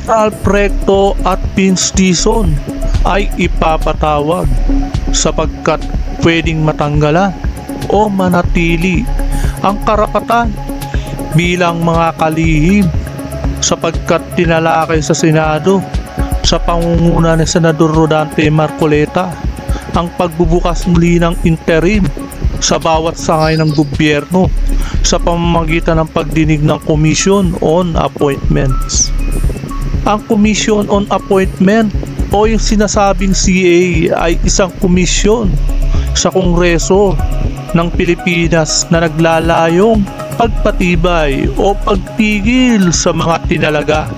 Ralph Recto at Vince Dizon ay ipapatawag sapagkat pwedeng matanggalan o manatili ang karapatan bilang mga kalihim sapagkat tinalakay sa Senado sa pangunguna ni Senador Rodante Marcoleta ang pagbubukas muli ng interim sa bawat sangay ng gobyerno sa pamamagitan ng pagdinig ng Commission on Appointments. Ang Commission on Appointment o yung sinasabing CA ay isang komisyon sa Kongreso ng Pilipinas na naglalayong pagpatibay o pagpigil sa mga tinalaga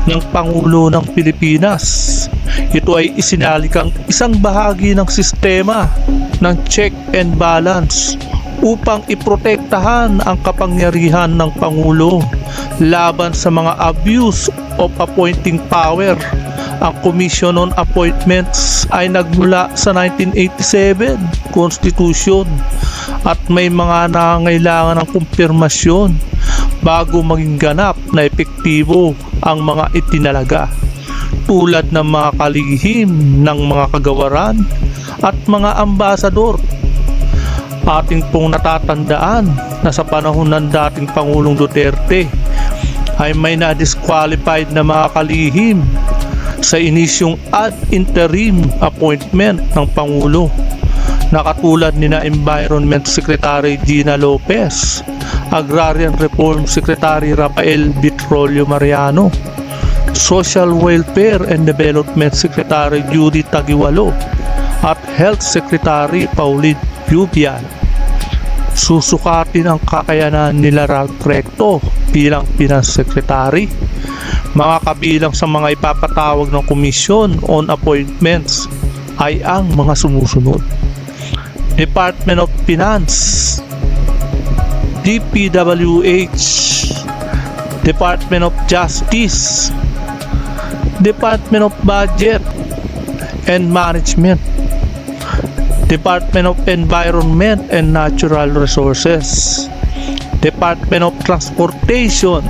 ng Pangulo ng Pilipinas. Ito ay isinalikang isang bahagi ng sistema ng check and balance upang iprotektahan ang kapangyarihan ng Pangulo laban sa mga abuse of appointing power. Ang Commission on Appointments ay nagmula sa 1987 Constitution at may mga nangangailangan ng kumpirmasyon bago maging ganap na epektibo ang mga itinalaga tulad ng mga kalihim ng mga kagawaran at mga ambasador. Ating pong natatandaan na sa panahon ng dating Pangulong Duterte ay may na-disqualified na mga kalihim sa inisyong ad interim appointment ng Pangulo na katulad ni na Environment Secretary Gina Lopez, Agrarian Reform Secretary Rafael Vitrolio Mariano, Social Welfare and Development Secretary Judy Taguiwalo at Health Secretary Pauline Yubian. Susukatin ang kakayanan nila Ralph Recto bilang Finance Secretary. Mga kabilang sa mga ipapatawag ng Commission on Appointments ay ang mga sumusunod: Department of Finance, DPWH, Department of Justice, Department of Budget and Management, Department of Environment and Natural Resources, Department of Transportation,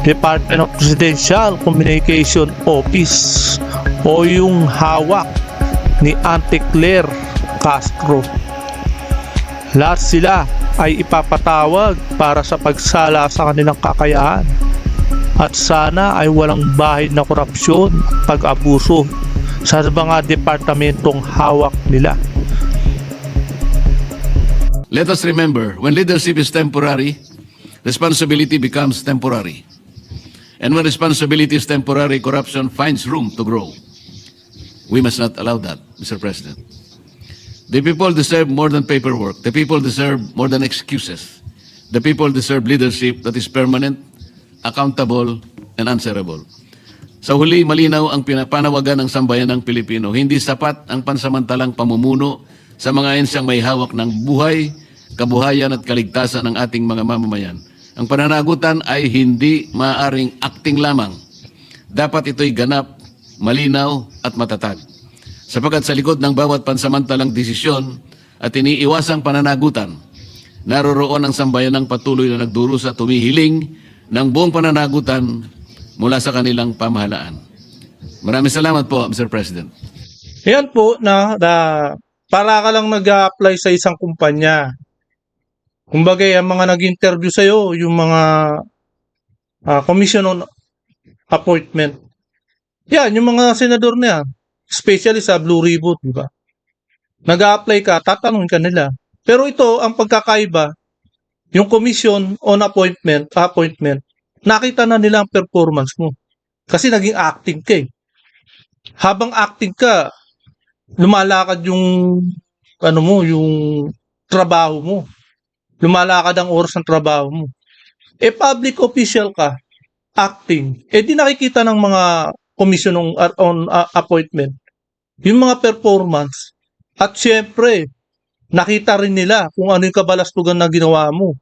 Department of Presidential Communication Office o yung hawak ni Auntie Claire Castro. Lahat sila ay ipapatawag para sa pagsala sa kanilang kakayahan at sana ay walang bahid na korupsyon at pag-abuso sa mga departamentong hawak nila. Let us remember, when leadership is temporary, responsibility becomes temporary. And when responsibility is temporary, corruption finds room to grow. We must not allow that, Mr. President. The people deserve more than paperwork. The people deserve more than excuses. The people deserve leadership that is permanent, accountable, and answerable. Sa huli, malinaw ang pinapanawagan ng sambayan ng Pilipino. Hindi sapat ang pansamantalang pamumuno sa mga ensyang may hawak ng buhay, kabuhayan at kaligtasan ng ating mga mamamayan. Ang pananagutan ay hindi maaaring acting lamang. Dapat ito'y ganap, malinaw at matatag. Sapagkat sa likod ng bawat pansamantalang desisyon at iniiwasang pananagutan, naroroon ang sambayan ng patuloy na nagdurusa at tumihiling ng buong pananagutan mula sa kanilang pamahalaan. Maraming salamat po, Mr. President. Yan po para ka lang nag-a-apply sa isang kumpanya. Kumbaga, ang mga nag-interview sa'yo, yung mga Commission on Appointment. Yan, yung mga senador na yan, especially sa Blue Ribbon, di ba? Nag-a-apply ka, tatanungin ka nila. Pero ito, ang pagkakaiba, yung Commission on Appointment, nakita na nila ang performance mo. Kasi naging acting ka eh. Habang acting ka, lumalakad yung yung trabaho mo. Lumalakad ang oras ng trabaho mo. Public official ka, acting. Di nakikita ng mga Commission on Appointment yung mga performance. At syempre, nakita rin nila kung ano yung kabalastugan na ginawa mo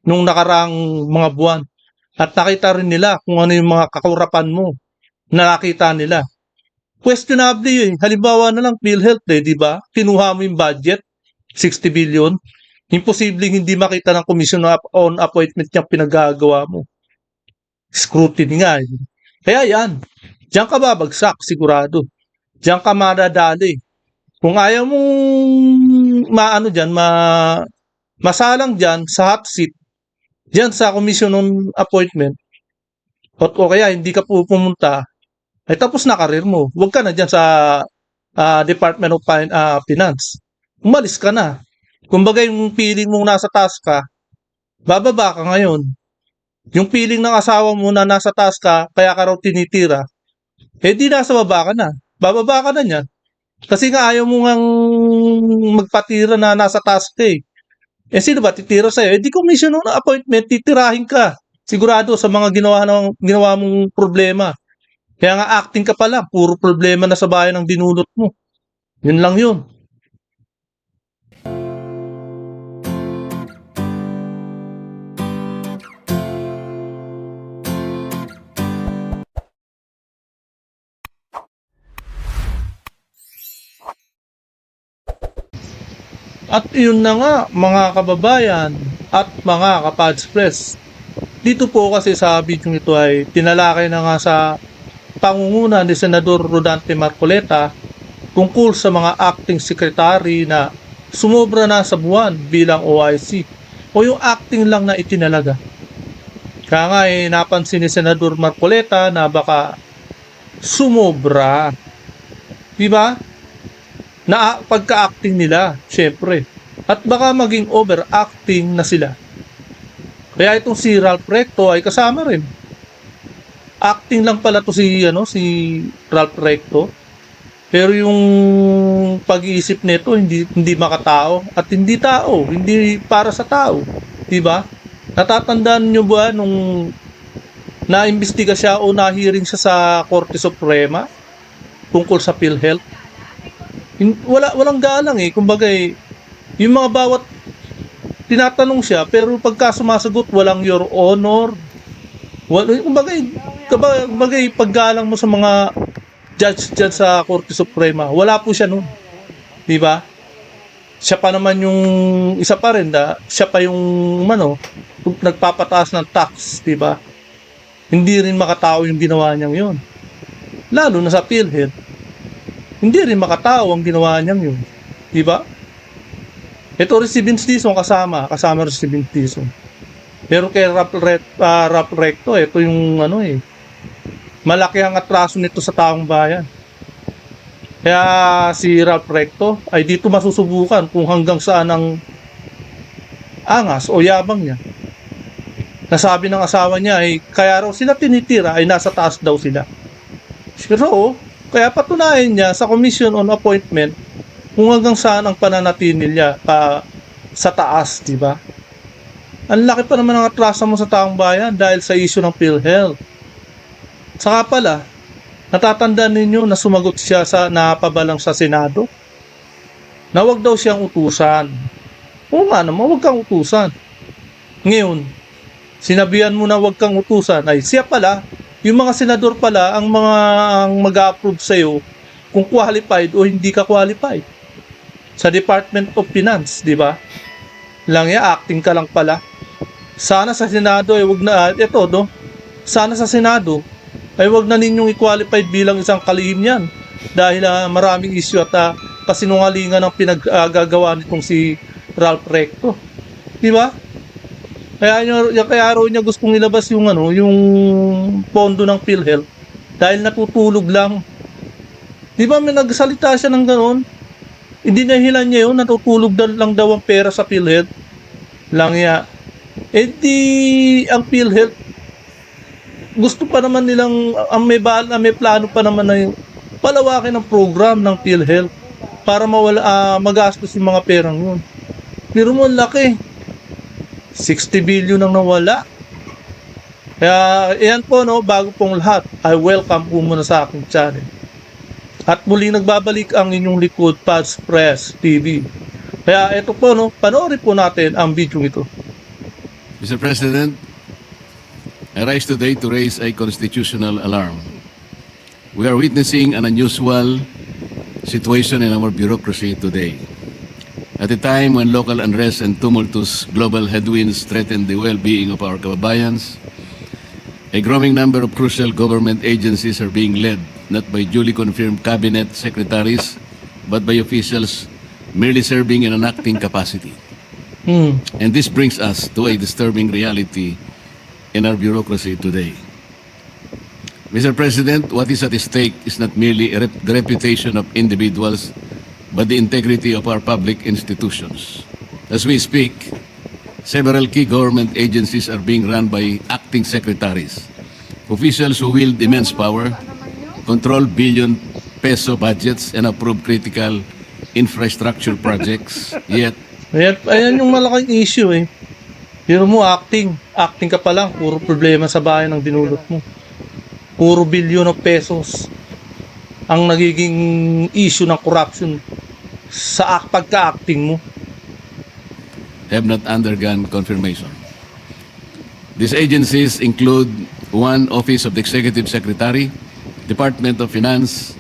nung nakaraang mga buwan. At nakita rin nila kung ano yung mga kakurapan mo na nakita nila. Questionable eh. Halimbawa na lang PhilHealth di ba? Kinuha mo yung budget, 60 billion. Imposibleng hindi makita ng Commission on Appointment yung pinagagawa mo. Scrutiny nga. Kaya yan, diyan ka babagsak, sigurado. Diyan ka madadali. Kung ayaw mong maano dyan, masalang dyan sa hot seat, dyan sa commission on appointment, o kaya hindi ka pumunta, ay tapos na karir mo. Huwag ka na dyan sa Department of Finance. Umalis ka na. Kumbaga yung feeling mong nasa taas ka, bababa ka ngayon. Yung feeling ng asawa mo na nasa taas ka, kaya ka raw tinitira, eh di nasa baba ka na. Bababa ka na niyan. Kasi nga ayaw mo ngang magpatira na nasa taas ka eh. Eh sino ba titira sa'yo? Eh di commission ng appointment, titirahin ka. Sigurado sa mga ginawa mong problema. Kaya nga acting ka pala, puro problema na sa bayan ang dinulot mo. Yun lang yun. At yun na nga mga kababayan at mga kapads press. Dito po kasi sa video ito ay tinalakay na nga sa pangunguna ni Senador Rodante Marcoleta tungkol sa mga acting secretary na sumobra na sa buwan bilang OIC o yung acting lang na itinalaga. Kaya nga napansin ni Senador Marcoleta na baka sumobra. Diba? Na pagka-acting nila, syempre. At baka maging overacting na sila. Kaya itong si Ralph Recto ay kasama rin. Acting lang pala to si Ralph Recto. Pero yung pag-iisip nito hindi makatao at hindi tao, hindi para sa tao, 'di ba? Natatandaan niyo ba nung naimbestiga siya o nahiring siya sa Korte Suprema tungkol sa PhilHealth? Walang galang eh. Kumbaga yung mga bawat tinatanong siya pero pagka sumasagot walang your honor. Kumbaga paggalang mo sa mga judge dyan sa Korte Suprema, wala po siya noon. Di ba? Siya pa naman yung isa pa rin siya pa yung nagpapataas ng tax, di ba? Hindi rin makatao yung ginawa niyang yun. Lalo na sa PhilHealth. Hindi rin makatao ang ginawa niyang yun. Di ba? Ito rin si Vince Dizon kasama rin si Vince Dizon. Pero kay Rap Recto, ito yung malaki ang atraso nito sa taong bayan. Kaya si Rap Recto ay dito masusubukan kung hanggang saan ang angas o yabang niya. Nasabi ng asawa niya ay kaya raw sila tinitira ay nasa taas daw sila. Pero kaya patunayan niya sa Commission on Appointment kung hanggang saan ang pananatili niya sa taas, di ba? Ang laki pa naman ng atraso mo sa taong bayan dahil sa issue ng PhilHealth. Saka pala, natatandaan ninyo na sumagot siya sa napabalang sa Senado na wag daw siyang utusan. Oo nga naman, wag kang utusan. Ngayon, sinabihan mo na wag kang utusan ay siya pala, yung mga senador pala ang mag-approve sa'yo kung qualified o hindi ka qualified. Sa Department of Finance, di ba? Acting ka lang pala. Sana sa Senado ay wag na, sana sa Senado ay wag na ninyong i-qualified bilang isang kalihim yan. Dahil maraming issue at kasinungalingan ang pinaggagawa nitong si Ralph Recto. Di ba? Kaya raw niya gustong ilabas yung pondo ng PhilHealth dahil natutulog lang. Di ba may nagsalita siya ng gano'n? Hindi nahilan niya yun, natutulog lang daw ang pera sa PhilHealth. Ang PhilHealth, gusto pa naman nilang, may plano pa naman na yung palawakin ang program ng PhilHealth para magastos yung mga perang yun. Pero mo laki. 60 billion ang nawala. Kaya, yan po, bago pong lahat, I welcome po muna sa aking channel. At muli nagbabalik ang inyong likod, Pads Press TV. Kaya ito po, panoorin po natin ang video ito. Mr. President, I rise today to raise a constitutional alarm. We are witnessing an unusual situation in our bureaucracy today. At a time when local unrest and tumultuous global headwinds threaten the well-being of our kababayans, A growing number of crucial government agencies are being led not by duly confirmed cabinet secretaries, but by officials merely serving in an acting capacity. And this brings us to a disturbing reality in our bureaucracy today. Mr. President, what is at stake is not merely the reputation of individuals, but the integrity of our public institutions. As we speak, several key government agencies are being run by acting secretaries, officials who wield immense power, control billion-peso budgets, and approve critical infrastructure projects, yet Ayan yung malaking issue eh. Pero mo acting ka pa lang, puro problema sa bayan ang dinulot mo. Puro billion of pesos ang nagiging issue ng corruption sa pagka-acting mo. have not undergone confirmation. These agencies include one, Office of the Executive Secretary, Department of Finance,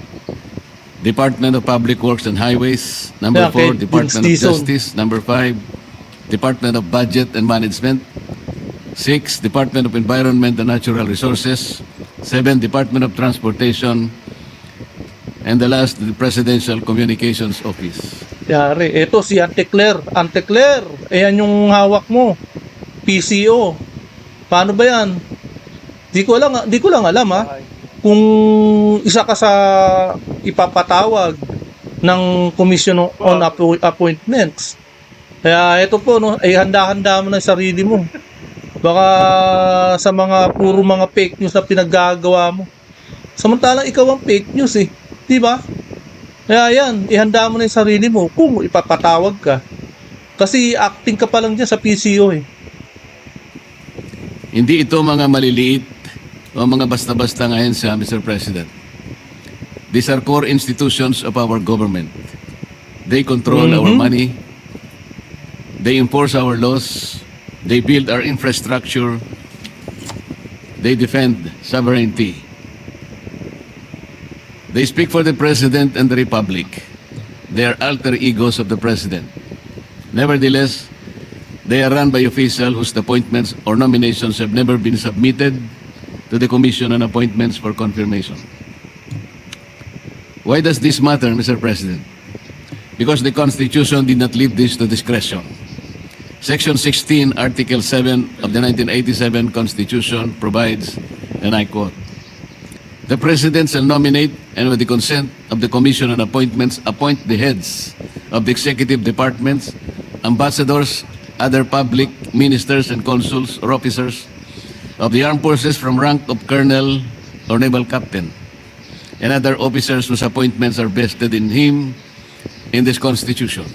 Department of Public Works and Highways, number Yeah, okay. 4, Department of Vince Dizon. Justice, number 5, Department of Budget and Management, 6, Department of Environment and Natural Resources, 7, Department of Transportation, and the last, the Presidential Communications Office. Yari, eto si Ante Claire. Ante Claire, ayan yung hawak mo. PCO. Paano ba yan? Di ko lang alam ha. Kung isa ka sa ipapatawag ng Commission on Appointments. Kaya ito po, no, ay handa-handa mo na yung sarili mo. Baka sa mga puro mga fake news na pinaggagawa mo. Samantalang ikaw ang fake news eh. Di ba? Kaya yan, ihanda mo na yung sarili mo kung ipapatawag ka. Kasi acting ka pa lang dyan sa PCO eh. Hindi ito mga maliliit o mga basta-basta ngayon sa Mr. President. These are core institutions of our government. They control our money. They enforce our laws. They build our infrastructure. They defend sovereignty. They speak for the President and the Republic. They are alter egos of the President. Nevertheless, they are run by officials whose appointments or nominations have never been submitted to the Commission on Appointments for confirmation. Why does this matter, Mr. President? Because the Constitution did not leave this to discretion. Section 16, Article 7 of the 1987 Constitution provides, and I quote, "The President shall nominate and with the consent of the Commission on Appointments appoint the heads of the executive departments, ambassadors, other public ministers and consuls or officers of the armed forces from rank of colonel or naval captain, and other officers whose appointments are vested in him in this Constitution."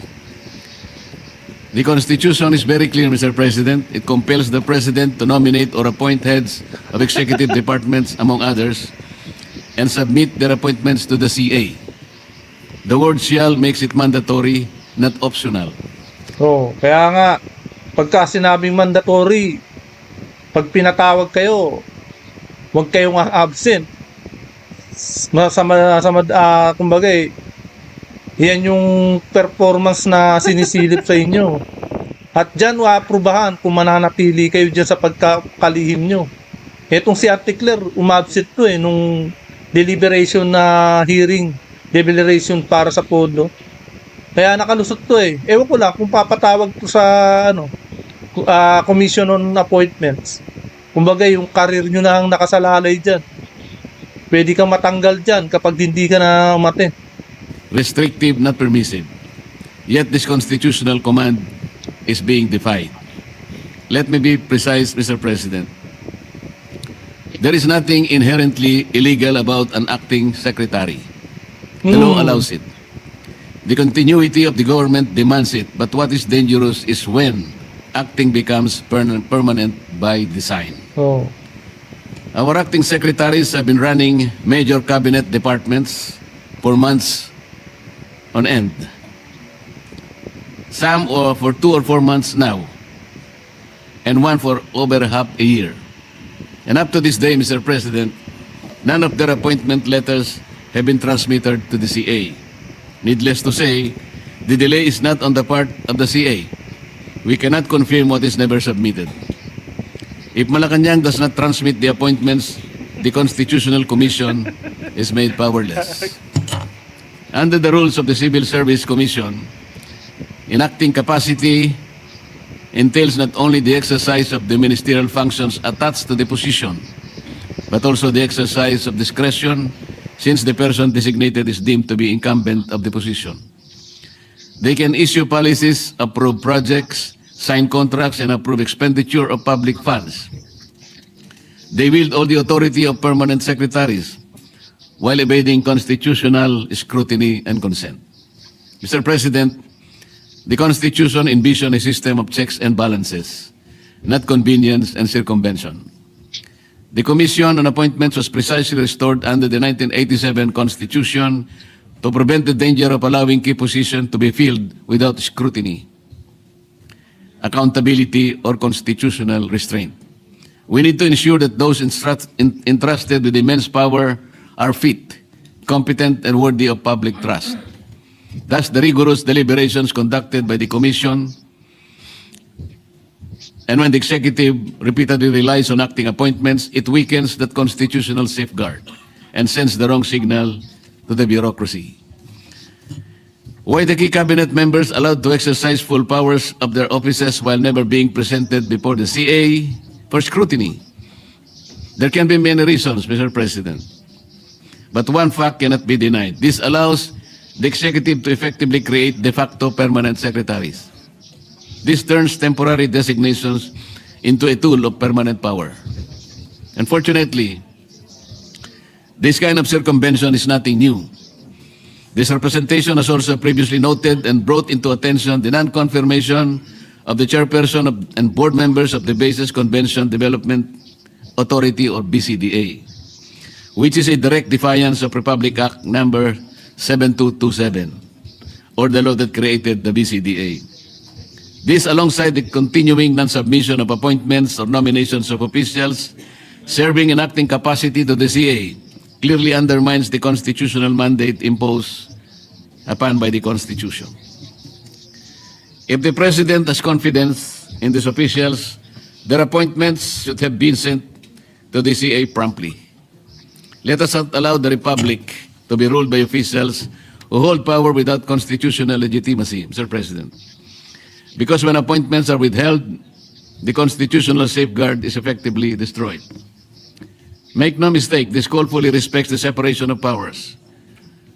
The Constitution is very clear, Mr. President. It compels the President to nominate or appoint heads of executive departments, among others, and submit their appointments to the CA. The word "shall" makes it mandatory, not optional. Oh, kaya nga, pagka sinabing mandatory, pag pinatawag kayo, huwag kayong absent. Kumbaga yan yung performance na sinisilip sa inyo. At dyan, waaprubahan kung mananatili kayo dyan sa pagkakalihim nyo. Etong si Ate Claire, umabsent to nung deliberation na hearing, deliberation para sa pondo. Kaya nakalusot to Ewan ko lang kung papatawag to sa Commission on Appointments. Kumbaga yung career nyo na ang nakasalalay dyan. Pwede kang matanggal dyan kapag hindi ka na umaten. Restrictive, not permissive. Yet this constitutional command is being defied. Let me be precise, Mr. President. There is nothing inherently illegal about an acting secretary. The law allows it. The continuity of the government demands it, but what is dangerous is when acting becomes permanent by design. Oh. Our acting secretaries have been running major cabinet departments for months on end. Some for 2 or 4 months now, and one for over half a year. And up to this day, Mr. President, none of their appointment letters have been transmitted to the CA. Needless to say, the delay is not on the part of the CA. We cannot confirm what is never submitted. If Malacanang does not transmit the appointments, the Constitutional Commission is made powerless. Under the rules of the Civil Service Commission, enacting capacity entails not only the exercise of the ministerial functions attached to the position, but also the exercise of discretion since the person designated is deemed to be incumbent of the position. They can issue policies, approve projects, sign contracts, and approve expenditure of public funds. They wield all the authority of permanent secretaries while evading constitutional scrutiny and consent. Mr. President, the Constitution envisioned a system of checks and balances, not convenience and circumvention. The Commission on Appointments was precisely restored under the 1987 Constitution to prevent the danger of allowing key positions to be filled without scrutiny, accountability, or constitutional restraint. We need to ensure that those entrusted with immense power are fit, competent, and worthy of public trust. Thus, the rigorous deliberations conducted by the Commission, and when the executive repeatedly relies on acting appointments, it weakens that constitutional safeguard and sends the wrong signal to the bureaucracy. Why the key cabinet members allowed to exercise full powers of their offices while never being presented before the CA for scrutiny? There can be many reasons, Mr. President. But one fact cannot be denied. This allows the executive to effectively create de facto permanent secretaries. This turns temporary designations into a tool of permanent power. Unfortunately, this kind of circumvention is nothing new. This representation has also previously noted and brought into attention the non-confirmation of the chairperson and board members of the Basis Convention Development Authority, or BCDA, which is a direct defiance of Republic Act number 7227, or the law that created the BCDA. This, alongside the continuing non-submission of appointments or nominations of officials serving in acting capacity to the CA, clearly undermines the constitutional mandate imposed upon by the Constitution. If the President has confidence in these officials, their appointments should have been sent to the CA promptly. Let us not allow the Republic to be ruled by officials who hold power without constitutional legitimacy, Mr. President. Because when appointments are withheld, the constitutional safeguard is effectively destroyed. Make no mistake, this call fully respects the separation of powers.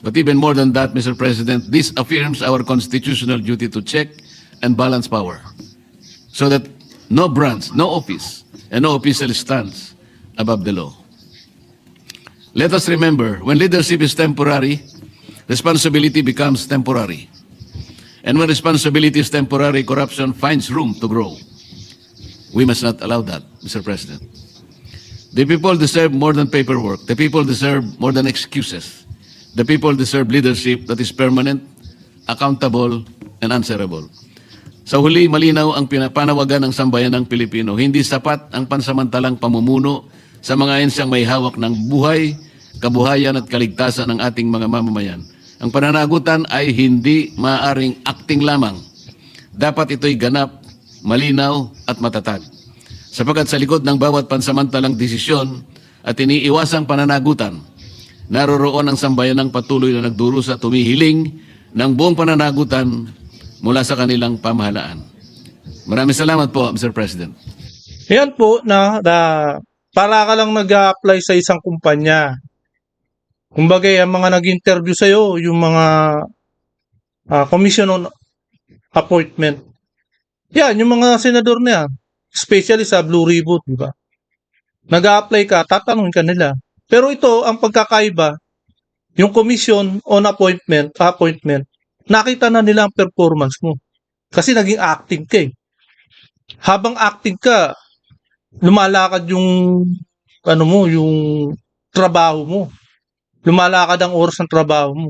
But even more than that, Mr. President, this affirms our constitutional duty to check and balance power so that no branch, no office, and no official stands above the law. Let us remember, when leadership is temporary, responsibility becomes temporary. And when responsibility is temporary, corruption finds room to grow. We must not allow that, Mr. President. The people deserve more than paperwork. The people deserve more than excuses. The people deserve leadership that is permanent, accountable, and answerable. Sa huli, malinaw ang panawagan ng sambayanang Pilipino. Hindi sapat ang pansamantalang pamumuno sa mga ensyang may hawak ng buhay, kabuhayan at kaligtasan ng ating mga mamamayan. Ang pananagutan ay hindi maaaring acting lamang. Dapat ito'y ganap, malinaw at matatag. Sapagkat sa likod ng bawat pansamantalang desisyon at iniiwasang pananagutan, naroroon ang sambayanang patuloy na nagdurusa at tumihiling ng buong pananagutan mula sa kanilang pamahalaan. Maraming salamat po, Mr. President. Yan po para ka lang nag-a-apply sa isang kumpanya. Kumbaga, ang mga nag-interview sa'yo, yung mga commission on appointment. Yan, yung mga senador na yan, especially sa Blue Ribbon, di ba? Nag-a-apply ka, tatanungin ka nila. Pero ito, ang pagkakaiba, yung commission on appointment, nakita na nila ang performance mo. Kasi naging acting ka eh. Habang acting ka, lumalakad yung yung trabaho mo. Lumalakad ang oras ng trabaho mo.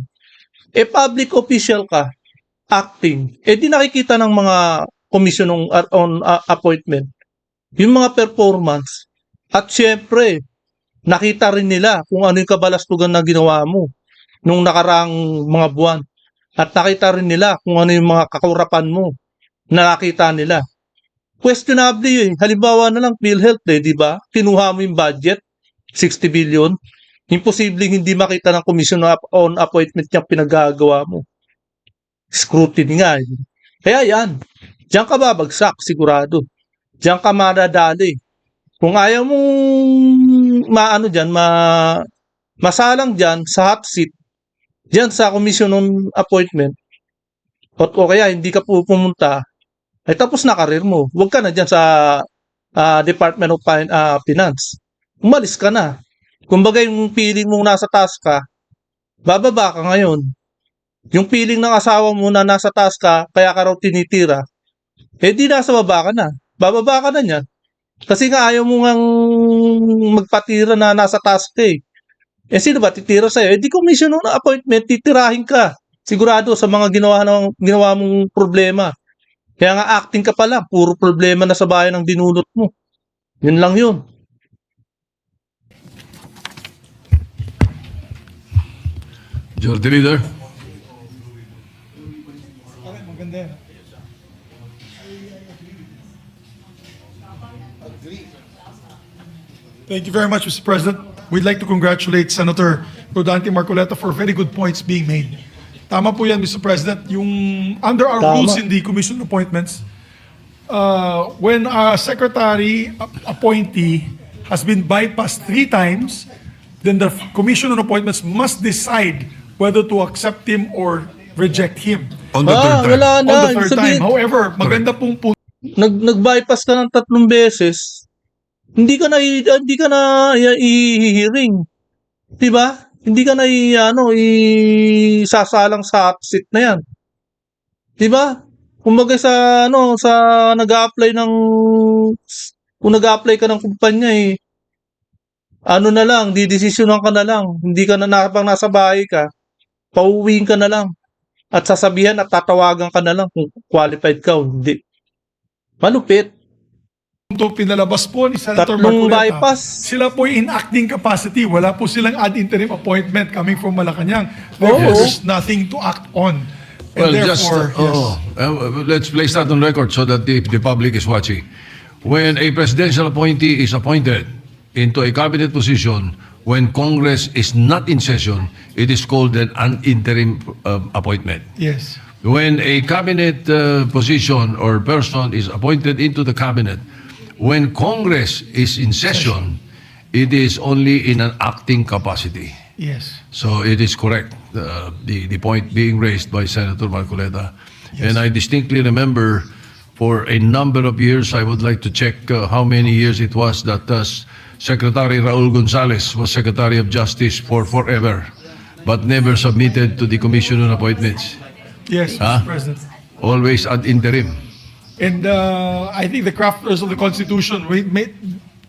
Public official ka, acting. Di nakikita ng mga commission on appointment yung mga performance. At syempre, nakita rin nila kung ano yung kabalastugan na ginawa mo nung nakaraang mga buwan. At nakita rin nila kung ano yung mga kakurapan mo na nakita nila. questionable yun. Halimbawa na lang, PhilHealth di ba? Kinuha mo yung budget, 60 billion. Imposibleng hindi makita ng commission on appointment yung pinagagawa mo. Scrutiny nga. Kaya yan, diyan ka babagsak, sigurado. Diyan ka madadali. Kung ayaw mong masalang diyan sa hot seat, diyan sa commission on appointment, o kaya hindi ka pumunta, ay tapos na karir mo. Huwag ka na diyan sa Department of Finance. Umalis ka na. Kumbaga yung feeling mong nasa taas ka, bababa ka ngayon. Yung feeling ng asawa mo na nasa taas ka, kaya ka raw tinitira, di nasa baba ka na. Bababa ka na niyan. Kasi nga ayaw mo ngang magpatira na nasa task ka eh. Sino ba titira sa'yo? Di commission ng appointment, titirahin ka. Sigurado sa mga ginawa mong problema. Kaya nga acting ka pala, puro problema na sa bayan ang dinulot mo. Yun lang yun. Majority Leader. Thank you very much, Mr. President. We'd like to congratulate Senator Rodante Marcoleta for very good points being made. Tama po yan, Mr. President. Yung under our Tama. rules in the commission appointments, when a secretary appointee has been bypassed 3 times, then the commission on appointments must decide whether to accept him or reject him. On the third time. Wala na. On the third Sabihin, time. However, maganda pong nag-bypass ka ng 3 beses, hindi ka na i-hearing. 'Di ba? Hindi ka na isasalang sa hot seat na 'yan. 'Di ba? Kumbaga sa nag-a-apply kung nag-a-apply ka ng kumpanya na lang, didesisyonan ka na lang. Hindi ka na habang nasa bahay ka, pauwiin ka na lang. At sasabihan at tatawagan ka na lang kung qualified ka o hindi. Malupit. Ito pinalabas po ni Senator 3 Marcoleta. bypass. Sila po in acting capacity. Wala po silang ad interim appointment coming from Malacanang. Therefore, Oo. there's nothing to act on. And therefore, Let's place that on record so that the public is watching. When a presidential appointee is appointed into a cabinet position, when Congress is not in session, it is called an interim appointment. yes. When a cabinet position or person is appointed into the cabinet, when Congress is in session, it is only in an acting capacity. Yes. So it is correct, the point being raised by Senator Marcoleta. And I distinctly remember for a number of years, I would like to check how many years it was that Secretary Raul Gonzalez was Secretary of Justice for forever, but never submitted to the Commission on Appointments. Yes, Huh? Mr. President. Always ad interim. And I think the crafters of the Constitution may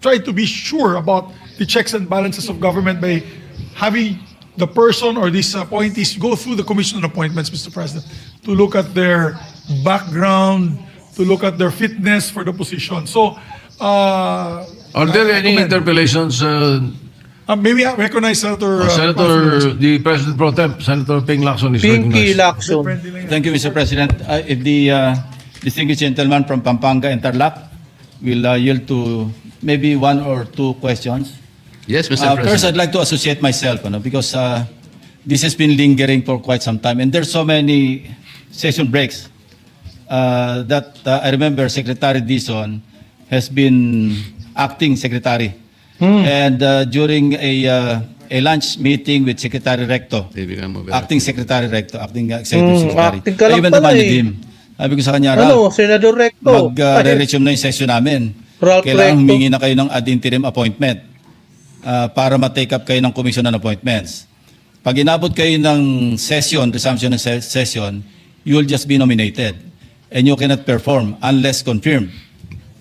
try to be sure about the checks and balances of government by having the person or these appointees go through the Commission on Appointments, Mr. President, to look at their background, to look at their fitness for the position. So, Are there any recommend. interpellations, May we recognize Senator... Senator, the President Pro Temp, Senator Ping Lacson is Pinky recognized. Lacson. Thank you, Mr. President. If the distinguished gentleman from Pampanga and Tarlac will yield to maybe 1 or 2 questions. Yes, Mr. President. First, I'd like to associate myself, because this has been lingering for quite some time, and there's so many session breaks that I remember Secretary Dizon has been acting secretary, and during a lunch meeting with Secretary Recto, Bibigyan mo ba? acting Secretary Recto, acting Executive Secretary. acting ka lang I even pala reminded eh. him. Sabi ko sa kanya, Ralph, Senador Recto. mag-re-resume na yung session namin. Ralph Kailangan Recto. humingi na kayo ng ad interim appointment para ma-take up kayo ng commission on appointments. Pag inabot kayo ng session, resumption ng session, you will just be nominated and you cannot perform unless confirmed.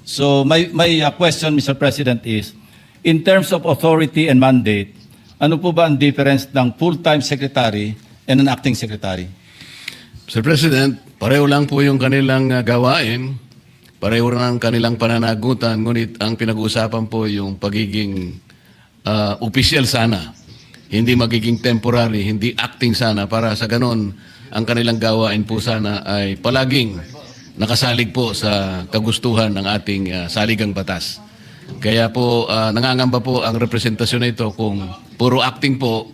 So my question, Mr. President, is in terms of authority and mandate, ano po ba ang difference ng full-time secretary and an acting secretary? Mr. President, pareho lang po yung kanilang gawain, pareho lang ang kanilang pananagutan, ngunit ang pinag-uusapan po yung pagiging opisyal sana, hindi magiging temporary, hindi acting sana, para sa ganon, ang kanilang gawain po sana ay palaging nakasalig po sa kagustuhan ng ating saligang batas. Kaya po nangangamba po ang representasyon na ito kung puro acting po,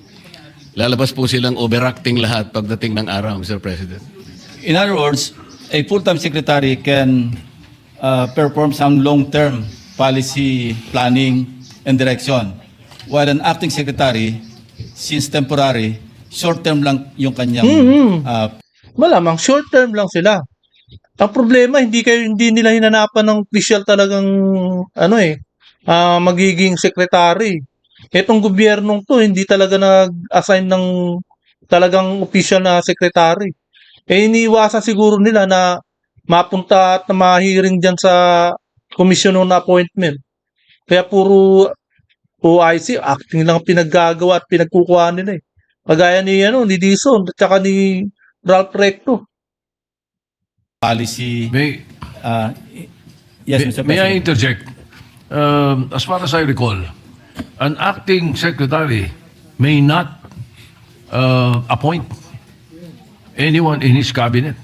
lalabas po silang overacting lahat pagdating ng araw, Mr. President. In other words, a full-time secretary can perform some long-term policy planning and direction, while an acting secretary, since temporary, short-term lang yung kanyang Malamang short term lang sila. Ang problema, hindi nila hinanapan ng official talagang magiging secretary. Etong gobyernong to hindi talaga nag-assign ng talagang official na secretary. Iniiwasan siguro nila na mapunta at na mahiring dyan sa commission on appointment. Kaya puro OIC, acting lang ang pinaggagawa at pinagkukuha nila eh. Pagaya ni Dison at saka ni Ralph Recto. policy. Yes, Mr. May I President. interject? As far as I recall, an acting secretary may not appoint anyone in his cabinet.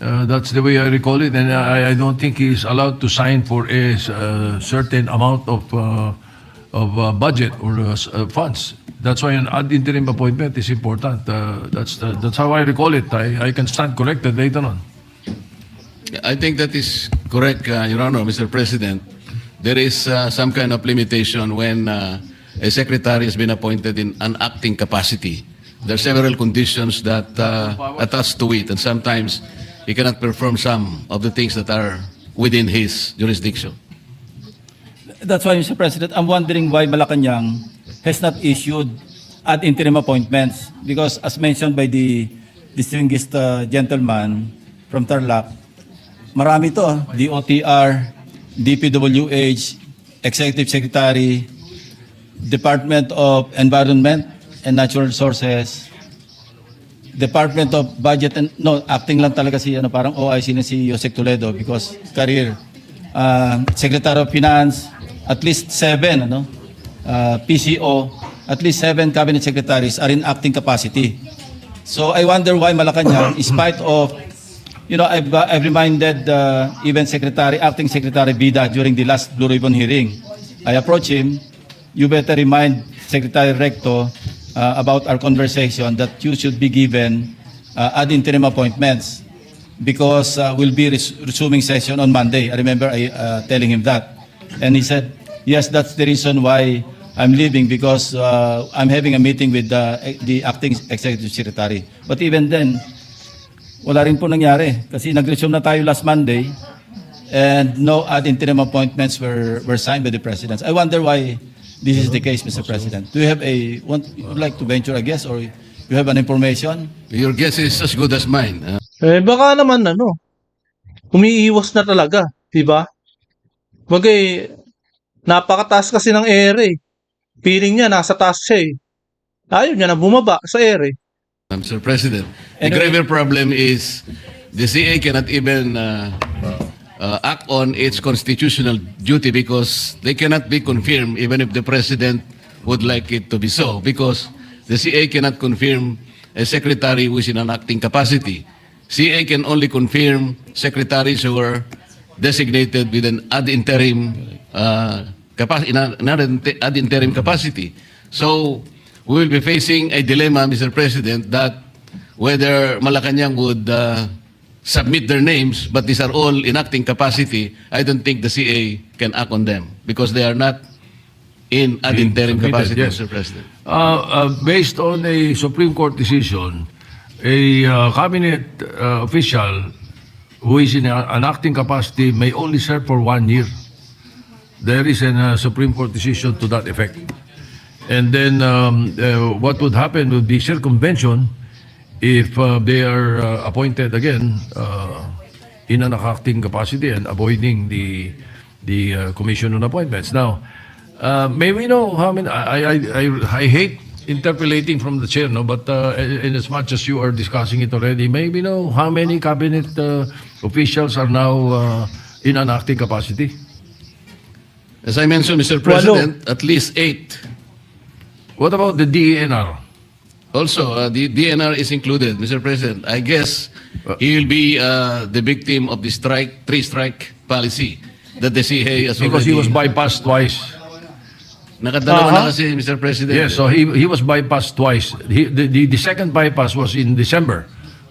That's the way I recall it, and I don't think he is allowed to sign for a certain amount of budget or funds. That's why an ad interim appointment is important. That's how I recall it. I can stand corrected later on. I think that is correct, Your Honor, Mr. President. There is some kind of limitation when a secretary has been appointed in an acting capacity. There are several conditions that attach to it, and sometimes he cannot perform some of the things that are within his jurisdiction. That's why, Mr. President, I'm wondering why Malacanang has not issued ad interim appointments, because as mentioned by the distinguished gentleman from Tarlac, marami to, DOTR, DPWH, Executive Secretary, Department of Environment and Natural Resources, Department of Budget and, no, acting lang talaga si, parang OIC na si Yosek Toledo because career. Secretary of Finance, at least 7, PCO, at least 7 cabinet secretaries are in acting capacity. So I wonder why Malacanang, in spite of, I've reminded even acting secretary Vida during the last Blue Ribbon hearing. I approached him, you better remind Secretary Recto about our conversation that you should be given ad interim appointments because we'll be resuming session on Monday. I remember telling him that. And he said, yes, that's the reason why I'm leaving because I'm having a meeting with the acting executive secretary. But even then, wala rin po nangyari kasi nag-resume na tayo last Monday and no ad interim appointments were signed by the president. I wonder why this is the case, Mr. President. Do you have would like to venture a guess or you have an information? Your guess is as good as mine. Baka naman umiiwas na talaga, di ba? Bagay, napakataas kasi ng ere. Feeling niya, nasa taas siya eh. Ayaw niya na bumaba sa ere. Mr. President, the Anyway- graver problem is the CA cannot even act on its constitutional duty because they cannot be confirmed even if the President would like it to be so because the CA cannot confirm a secretary who is in an acting capacity. CA can only confirm secretaries who are designated with an ad interim ad interim capacity. So we will be facing a dilemma, Mr. President, that whether Malacanang would submit their names, but these are all in acting capacity, I don't think the CA can act on them because they are not in ad Being interim submitted, capacity, yes. Mr. President. Based on a Supreme Court decision, a cabinet official who is in an acting capacity may only serve for 1 year. There is a Supreme Court decision to that effect. And then what would happen would be circumvention if they are appointed again in an acting capacity and avoiding the Commission on Appointments. Now, may we know how many? I hate interpolating from the chair, no. But in as much as you are discussing it already, may we know how many cabinet officials are now in an acting capacity? As I mentioned, Mr. President, at least 8. What about the DENR? Also, the DNR is included, Mr. President. I guess he will be the victim of the three-strike policy that the CA has Because he already... was bypassed twice. Nakadalawa na kasi, Mr. President. Yes, so he was bypassed twice. The second bypass was in December.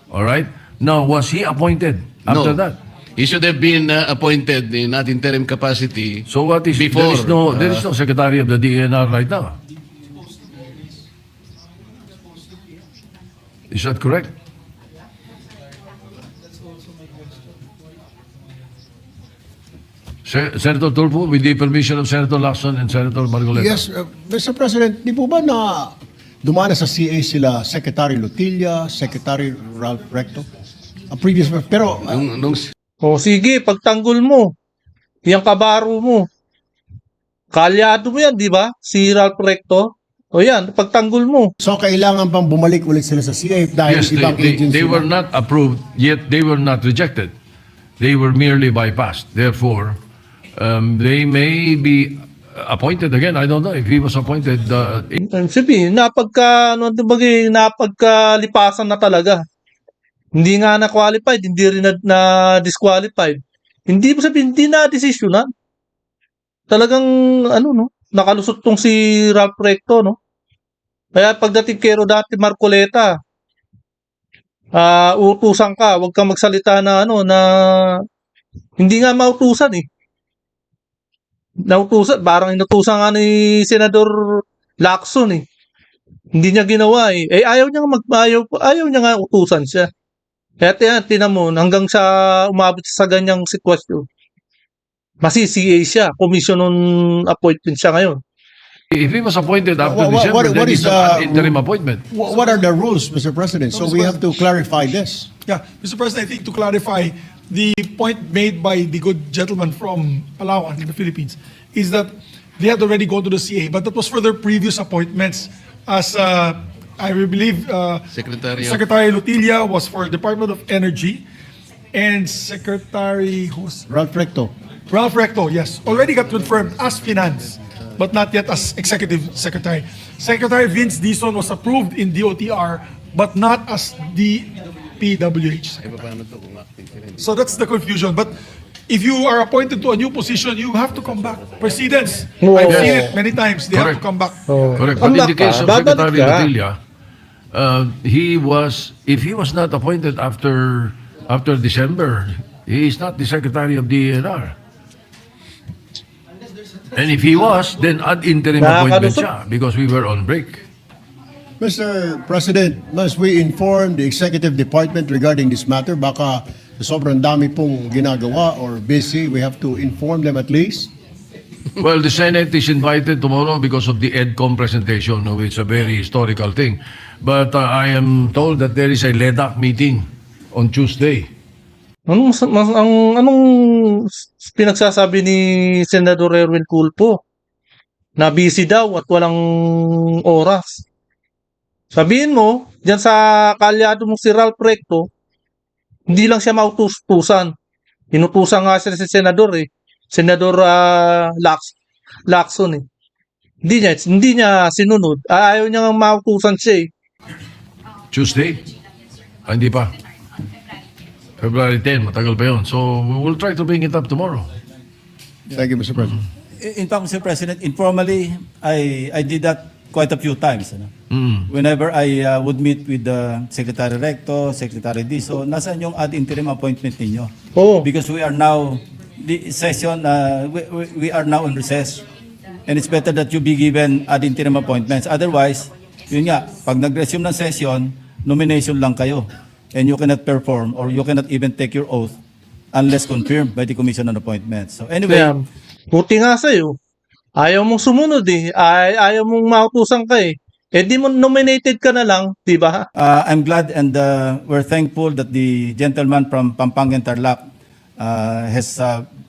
All right? Now, was he appointed after No. that? He should have been appointed in ad interim capacity. So what is Before, there is no secretary of the DNR right now. Is that correct? Senator Tulfo, with the permission of Senator Lacson and Senator Margoleta. Yes, Mr. President, di po ba na dumana sa CA sila Secretary Lutilla, Secretary Ralph Recto? A previous, pero Nung O sige, pagtanggol mo. Yung kabaro mo. Kalyado mo yan, di ba? Si Ralph Recto. O yan, pagtanggol mo. so kailangan pang bumalik ulit sila sa CA dahil Yes, ibang agency. they were na. not approved, yet they were not rejected. They were merely bypassed. Therefore, they may be appointed again. I don't know if he was appointed. Sabi, napagkalipasan na talaga. Hindi nga na-qualified, hindi rin na-disqualified. Hindi mo sabihin, hindi na-desisyonan. Talagang, nakalusot tong si Ralph Recto, no? Kaya pagdating kay Rodante Marcoleta, utusan ka, huwag kang magsalita na, na hindi nga mautusan eh. Nautusan, parang inutusan nga ni Senador Lacson eh. Hindi niya ginawa eh. Ayaw niya nga utusan siya. Kaya tinan mo, hanggang sa umabot sa ganyang sitwasyon, masi-CA siya, commission on appointment siya ngayon. If he was appointed after What- December, what then is it's an interim appointment. What are the rules, Mr. President? So we have to clarify this. Yeah, Mr. President, I think to clarify, the point made by the good gentleman from Palawan in the Philippines is that they had already gone to the CA, but that was for their previous appointments. As I believe Secretary Lutilla was for Department of Energy, and Secretary Ralph Recto. Ralph Recto, yes, already got confirmed as finance, but not yet as executive secretary. Secretary Vince Dizon was approved in DOTR, but not as the PWH. So that's the confusion. But if you are appointed to a new position, you have to come back. Presidents, I've seen it many times. They have to Correct. come back. Correct. But in the case of Babalik Secretary ka. Lutilla, if he was not appointed after December, he is not the Secretary of DNR. And if he was, then ad interim appointment Nakakalusot. siya because we were on break. Mr. President, must we inform the Executive Department regarding this matter? Baka sobrang dami pong ginagawa or busy, we have to inform them at least. Well, the Senate is invited tomorrow because of the EDCOM presentation, which is a very historical thing. But I am told that there is a LEDAC meeting on Tuesday. Anong pinagsasabi ni Senador Erwin Tulfo? Na busy daw at walang oras. Sabihin mo, dyan sa kalyado mo si Ralph Recto, hindi lang siya mautusan. Inutusan nga siya si Senador eh. Senador Lacson eh. Hindi niya sinunod. Ayaw niya nga mautusan siya eh. Tuesday? Hindi pa. February 10, matagal pa yun. So, we will try to bring it up tomorrow. Thank you, Mr. President. In fact, Mr. President, informally, I did that quite a few times. Whenever I would meet with the Secretary Recto, Secretary Dizon, nasaan yung ad interim appointment ninyo? Oo. Because we are now, the session, we are now in recess. And it's better that you be given ad interim appointments. Otherwise, yun nga, pag nag-resume ng session, nomination lang kayo. And you cannot perform or you cannot even take your oath unless confirmed by the Commission on Appointments. So anyway, Kaya, buti nga sa'yo. Ayaw mong sumunod eh. Ayaw mong mautusan ka eh. Eh di mo nominated ka na lang, di ba? I'm glad and we're thankful that the gentleman from Pampanga Tarlac has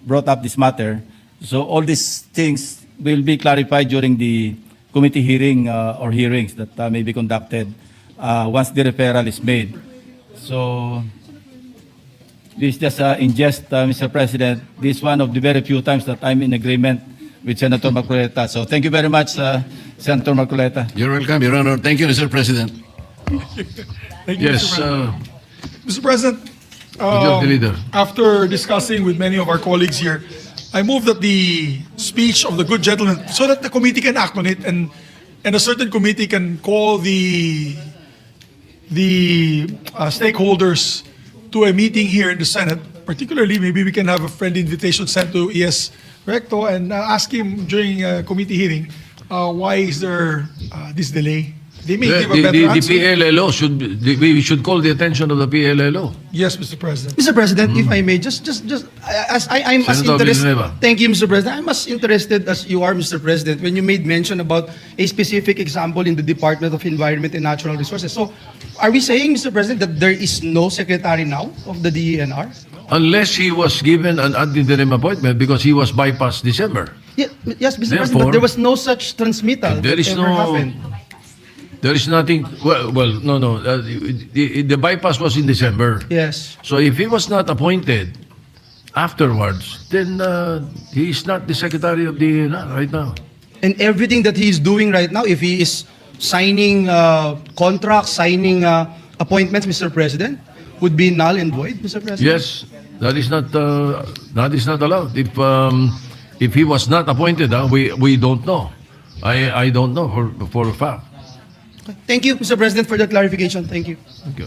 brought up this matter. So all these things will be clarified during the committee hearing or hearings that may be conducted once the referral is made. So this is just in jest, Mr. President. This is one of the very few times that I'm in agreement with Senator Marcoleta. So thank you very much, Senator Marcoleta. You're welcome, Your Honor. Thank you, Mr. President. Thank you, Yes, Mr. President. Mr. President, Majority Leader. after discussing with many of our colleagues here, I move that the speech of the good gentleman, so that the committee can act on it, and a certain committee can call the stakeholders to a meeting here in the Senate. Particularly, maybe we can have a friendly invitation sent to ES Recto and ask him during a committee hearing, why is there this delay? They may give a better The answer. PLLO we should call the attention of the PLLO. Yes, Mr. President. Mr. President, if I may, just I'm as Senator interested. Villanueva. Thank you, Mr. President. I'm as interested as you are, Mr. President, when you made mention about a specific example in the Department of Environment and Natural Resources. So, are we saying, Mr. President, that there is no secretary now of the DENR? Unless he was given an ad interim appointment because he was bypassed December. Yes, Mr. President, Therefore, but there was no such transmittal There that is ever happened. there is nothing, no. The bypass was in December. Yes. So if he was not appointed afterwards, then he is not the secretary of the right now. And everything that he is doing right now, if he is signing contracts, signing appointments, Mr. President, would be null and void, Mr. President? Yes, that is not allowed. If he was not appointed, we don't know. I don't know for a fact. Thank you, Mr. President, for the clarification. Thank you. Thank you.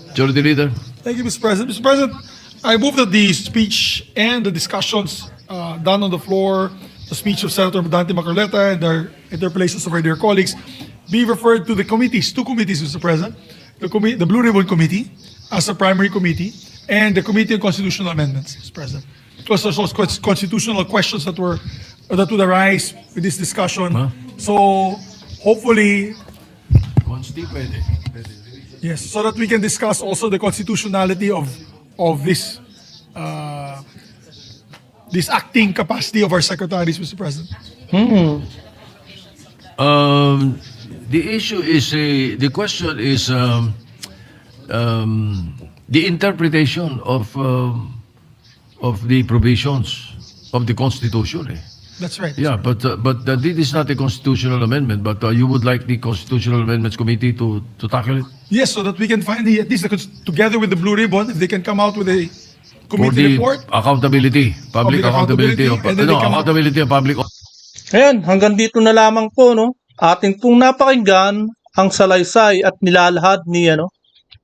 Majority Leader. Thank you, Mr. President. Mr. President, I move that the speech and the discussions done on the floor, the speech of Senator Dante Marcoleta and their interpellations of our dear colleagues, be referred to the committees, two committees, Mr. President. The Blue Ribbon Committee as a primary committee, and the Committee on Constitutional Amendments, Mr. President. Because there's also constitutional questions that would arise with this discussion. Huh? So hopefully, Consti, pwede. yes, so that we can discuss also the constitutionality of this this acting capacity of our secretaries, Mr. President. The issue is the question is the interpretation of the provisions of the Constitution. That's right. Yeah, but this is not a constitutional amendment. But you would like the Constitutional Amendments Committee to tackle it Yes, so that we can find at least together with the Blue Ribbon, if they can come out with a for committee the report. accountability, public accountability, accountability, and then they come out- accountability of public. Ayan, hanggang dito na lamang po, no? Ating pong napakinggan ang salaysay at nilalahad ni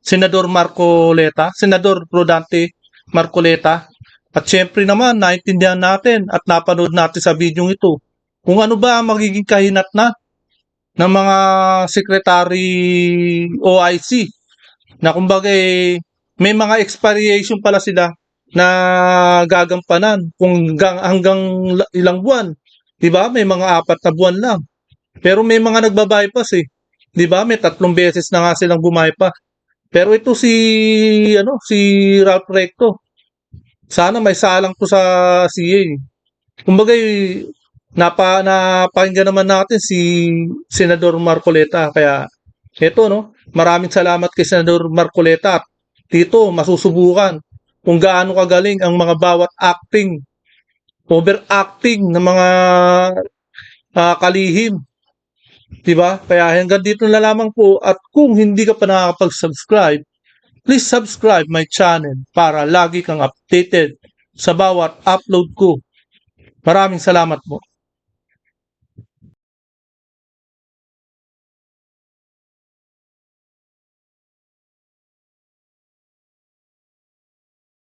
Senador Marcoleta, Senador Rodante Marcoleta. At syempre naman, naintindihan natin at napanood natin sa video ito kung ano ba ang magiging kahinatnan ng mga Secretary OIC na kumbaga may mga expiration pala sila na gagampanan kung hanggang ilang buwan. 'Di ba? May mga 4 na buwan lang. Pero may mga nagba-bypass 'Di ba? May 3 beses na nga silang bumaypass. Pero ito si Ralph Recto. Sana may salang to sa CA. Kumbaga napakinggan naman natin si Senador Marcoleta. Kaya eto maraming salamat kay Senador Marcoleta. At dito masusubukan kung gaano kagaling ang mga bawat overacting ng mga kalihim. Diba? Kaya hanggang dito na lamang po. At kung hindi ka pa nakakapag-subscribe, please subscribe my channel para lagi kang updated sa bawat upload ko. Maraming salamat po.